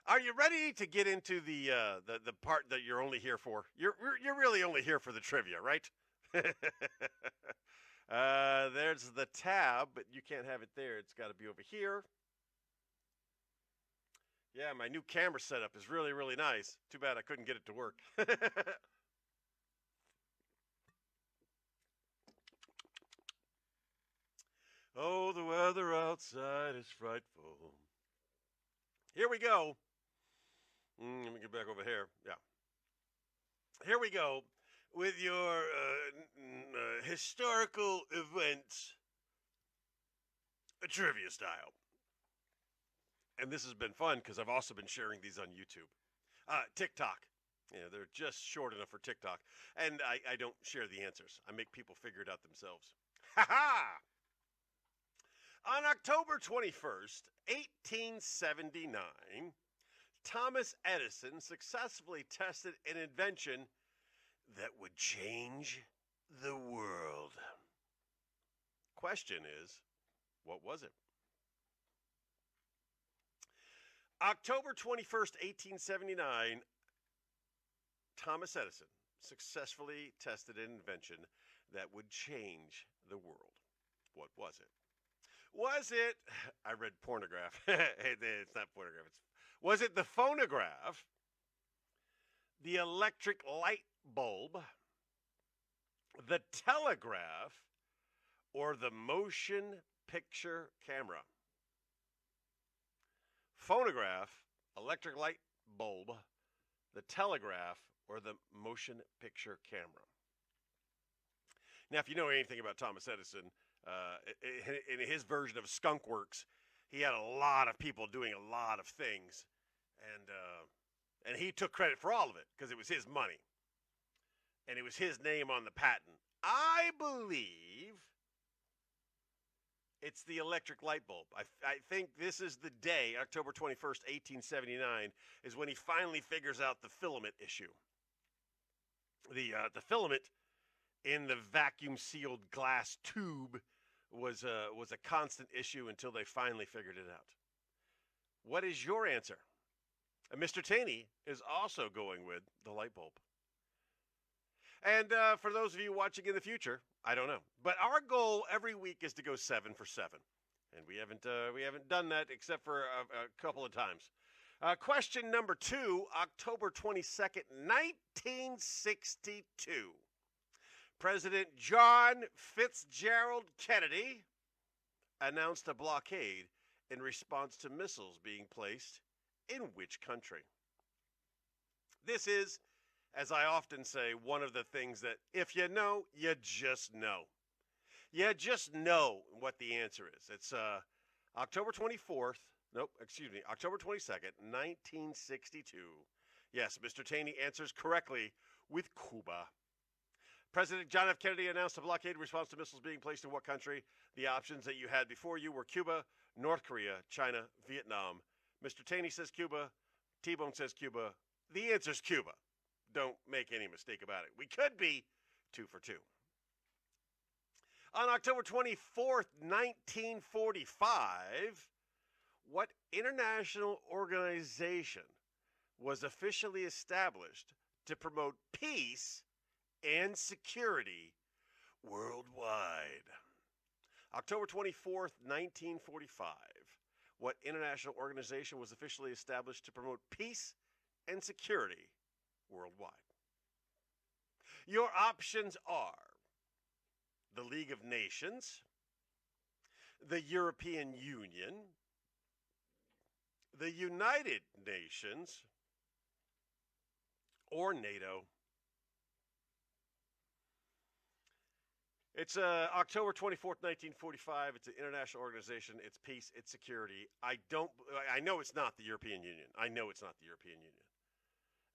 Are you ready to get into the part that you're only here for? You're really only here for the trivia, right? There's the tab, but you can't have it there. It's got to be over here. Yeah, my new camera setup is really, really nice. Too bad I couldn't get it to work. Oh, the weather outside is frightful. Here we go. Let me get back over here. Yeah. Here we go with your historical events trivia style. And this has been fun because I've also been sharing these on YouTube. TikTok. Yeah, they're just short enough for TikTok. And I don't share the answers. I make people figure it out themselves. Ha ha! On October 21st, 1879, Thomas Edison successfully tested an invention that would change the world. Question is, what was it? October 21st, 1879, Thomas Edison successfully tested an invention that would change the world. What was it? Was it, I read pornograph. It's not pornograph. Was it the phonograph, the electric light bulb, the telegraph, or the motion picture camera? Phonograph, electric light bulb, the telegraph, or the motion picture camera. Now, if you know anything about Thomas Edison, in his version of Skunk Works, he had a lot of people doing a lot of things, and he took credit for all of it because it was his money, and it was his name on the patent. I believe it's the electric light bulb. I think this is the day, October 21st, 1879, is when he finally figures out the filament issue. The filament in the vacuum-sealed glass tube was a constant issue until they finally figured it out. What is your answer? Mr. Taney is also going with the light bulb. And for those of you watching in the future, I don't know. But our goal every week is to go 7 for 7. And we haven't done that except for a couple of times. Question number 2, October 22nd, 1962. President John Fitzgerald Kennedy announced a blockade in response to missiles being placed in which country? This is, as I often say, one of the things that if you know, you just know. You just know what the answer is. It's October 22nd, 1962. Yes, Mr. Taney answers correctly with Cuba. President John F. Kennedy announced a blockade in response to missiles being placed in what country? The options that you had before you were Cuba, North Korea, China, Vietnam. Mr. Taney says Cuba. T-Bone says Cuba. The answer's Cuba. Don't make any mistake about it. We could be 2 for 2. On October 24th, 1945, what international organization was officially established to promote peace and security worldwide? October 24th, 1945. What international organization was officially established to promote peace and security worldwide? Your options are the League of Nations, the European Union, the United Nations, or NATO. It's October 24th, 1945. It's an international organization. It's peace. It's security. I know it's not the European Union.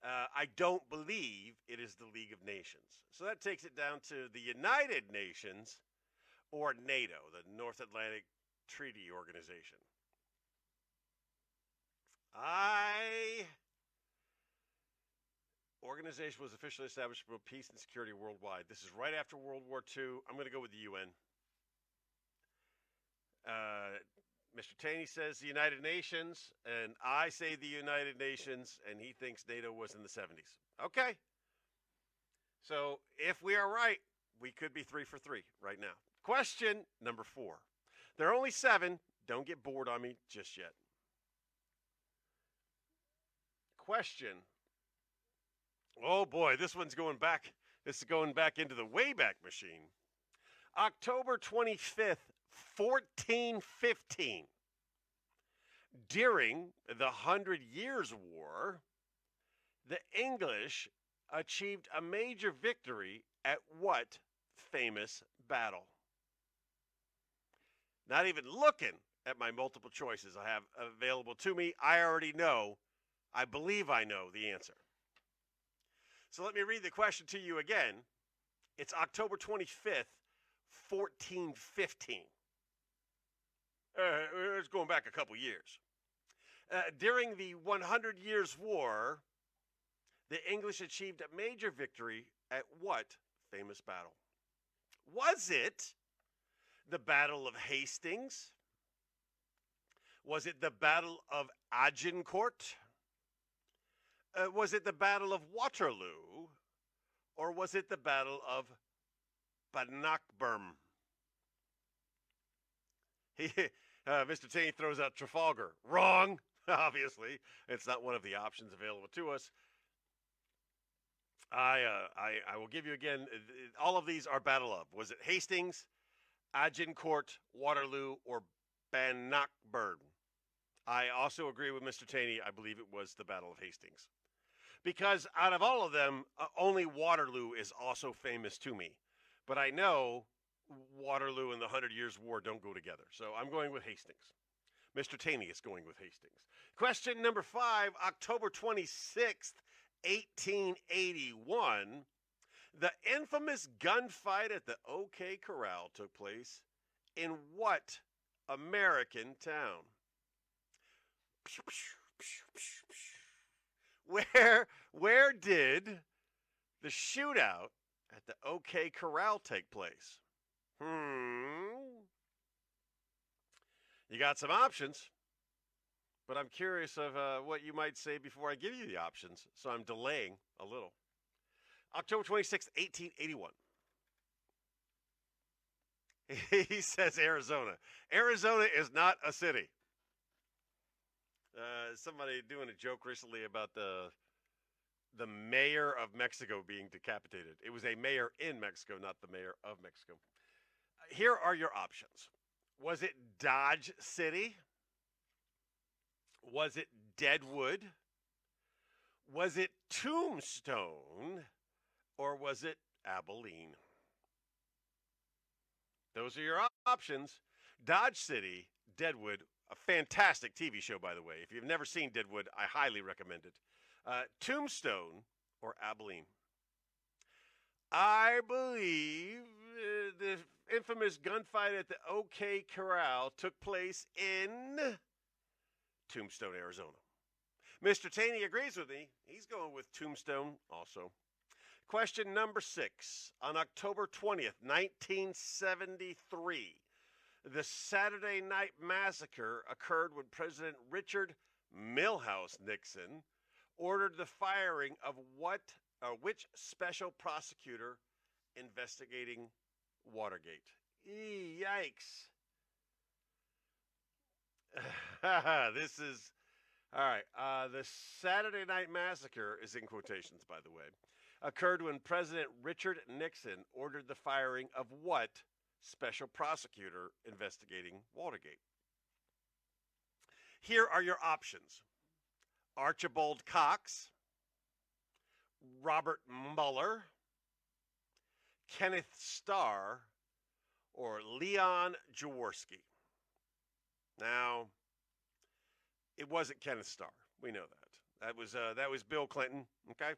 I don't believe it is the League of Nations. So that takes it down to the United Nations or NATO, the North Atlantic Treaty Organization. Organization was officially established to promote peace and security worldwide. This is right after World War II. I'm going to go with the UN. Mr. Taney says the United Nations, and I say the United Nations, and he thinks NATO was in the 70s. Okay. So if we are right, we could be 3 for 3 right now. Question number 4. There are only 7. Don't get bored on me just yet. Question. Oh boy, this one's going back. This is going back into the Wayback Machine. October 25th, 1415. During the 100 Years' War, the English achieved a major victory at what famous battle? Not even looking at my multiple choices I have available to me, I already know, I believe I know the answer. So let me read the question to you again. It's October 25th, 1415. It's going back a couple years. During the 100 Years' War, the English achieved a major victory at what famous battle? Was it the Battle of Hastings? Was it the Battle of Agincourt? Was it the Battle of Waterloo? Or was it the Battle of Bannockburn? Mr. Taney throws out Trafalgar. Wrong, obviously. It's not one of the options available to us. I will give you again, all of these are Battle of. Was it Hastings, Agincourt, Waterloo, or Bannockburn? I also agree with Mr. Taney. I believe it was the Battle of Hastings. Because out of all of them, only Waterloo is also famous to me. But I know Waterloo and the 100 Years' War don't go together. So I'm going with Hastings. Mr. Taney is going with Hastings. Question number 5, October 26th, 1881. The infamous gunfight at the OK Corral took place in what American town? Where did the shootout at the OK Corral take place? You got some options, but I'm curious of what you might say before I give you the options, so I'm delaying a little. October 26th, 1881. He says Arizona. Arizona is not a city. Somebody doing a joke recently about the mayor of Mexico being decapitated. It was a mayor in Mexico, not the mayor of Mexico. Here are your options. Was it Dodge City? Was it Deadwood? Was it Tombstone? Or was it Abilene? Those are your options. Dodge City, Deadwood, a fantastic TV show, by the way. If you've never seen Deadwood, I highly recommend it. Tombstone or Abilene? I believe the infamous gunfight at the OK Corral took place in Tombstone, Arizona. Mr. Taney agrees with me. He's going with Tombstone also. Question number 6. On October 20th, 1973, the Saturday Night Massacre occurred when President Richard Milhouse Nixon ordered the firing of which special prosecutor investigating Watergate? Yikes. This is, all right, the Saturday Night Massacre is in quotations, by the way, occurred when President Richard Nixon ordered the firing of what special prosecutor investigating Watergate? Here are your options. Archibald Cox, Robert Mueller, Kenneth Starr, or Leon Jaworski. Now, it wasn't Kenneth Starr. We know that. That was Bill Clinton. Okay.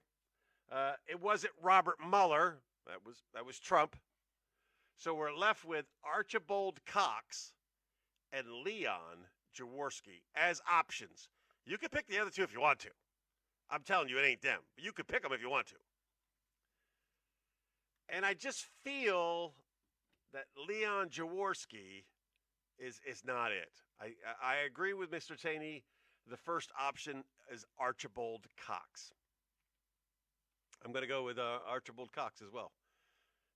It wasn't Robert Mueller. That was Trump. So we're left with Archibald Cox and Leon Jaworski as options. You can pick the other two if you want to. I'm telling you, it ain't them. But you could pick them if you want to. And I just feel that Leon Jaworski is not it. I agree with Mr. Taney. The first option is Archibald Cox. I'm going to go with Archibald Cox as well.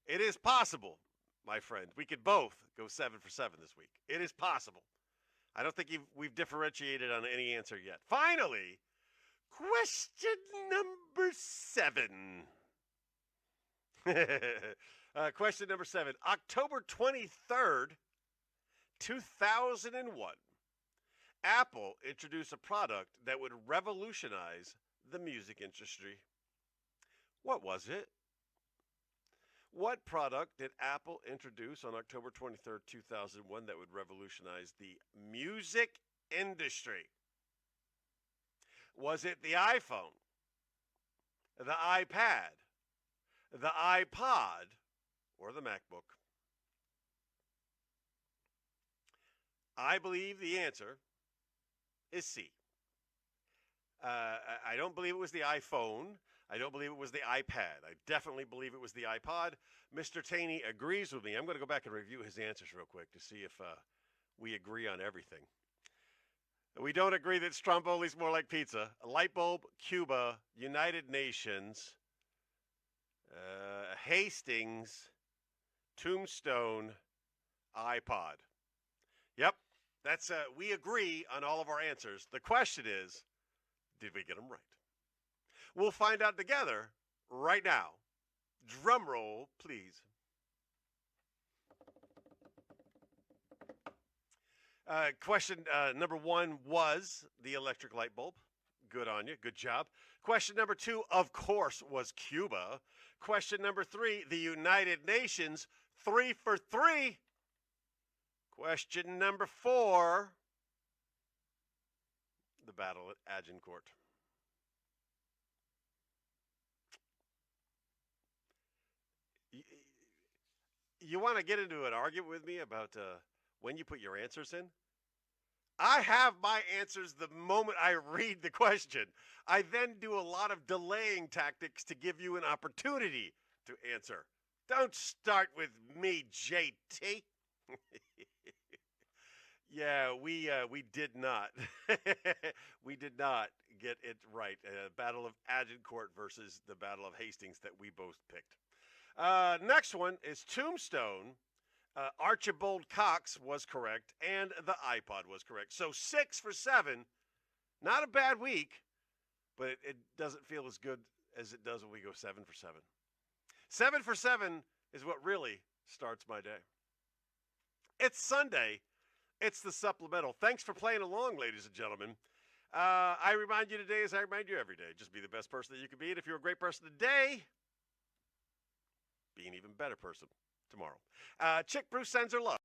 It is possible, my friend. We could both go 7 for 7 this week. It is possible. I don't think we've differentiated on any answer yet. Finally, question number 7. Question number 7. October 23rd, 2001. Apple introduced a product that would revolutionize the music industry. What was it? What product did Apple introduce on October 23rd, 2001 that would revolutionize the music industry? Was it the iPhone, the iPad, the iPod, or the MacBook? I believe the answer is C. I don't believe it was the iPhone. I don't believe it was the iPad. I definitely believe it was the iPod. Mr. Taney agrees with me. I'm going to go back and review his answers real quick to see if we agree on everything. We don't agree that Stromboli's more like pizza. A light bulb, Cuba, United Nations, Hastings, Tombstone, iPod. Yep, that's we agree on all of our answers. The question is, did we get them right? We'll find out together right now. Drum roll, please. Question number 1 was the electric light bulb. Good on you. Good job. Question number 2, of course, was Cuba. Question number 3, the United Nations. 3 for 3. Question number 4, the battle at Agincourt. You want to get into an argument with me about when you put your answers in? I have my answers the moment I read the question. I then do a lot of delaying tactics to give you an opportunity to answer. Don't start with me, JT. Yeah, we did not. We did not get it right. Battle of Agincourt versus the Battle of Hastings that we both picked. Next one is Tombstone. Archibald Cox was correct, and the iPod was correct. So 6 for 7. Not a bad week, but it doesn't feel as good as it does when we go 7 for 7. 7 for 7 is what really starts my day. It's Sunday. It's the Supplemental. Thanks for playing along, ladies and gentlemen. I remind you today as I remind you every day. Just be the best person that you can be. And if you're a great person today, be an even better person tomorrow. Chick Bruce sends her love.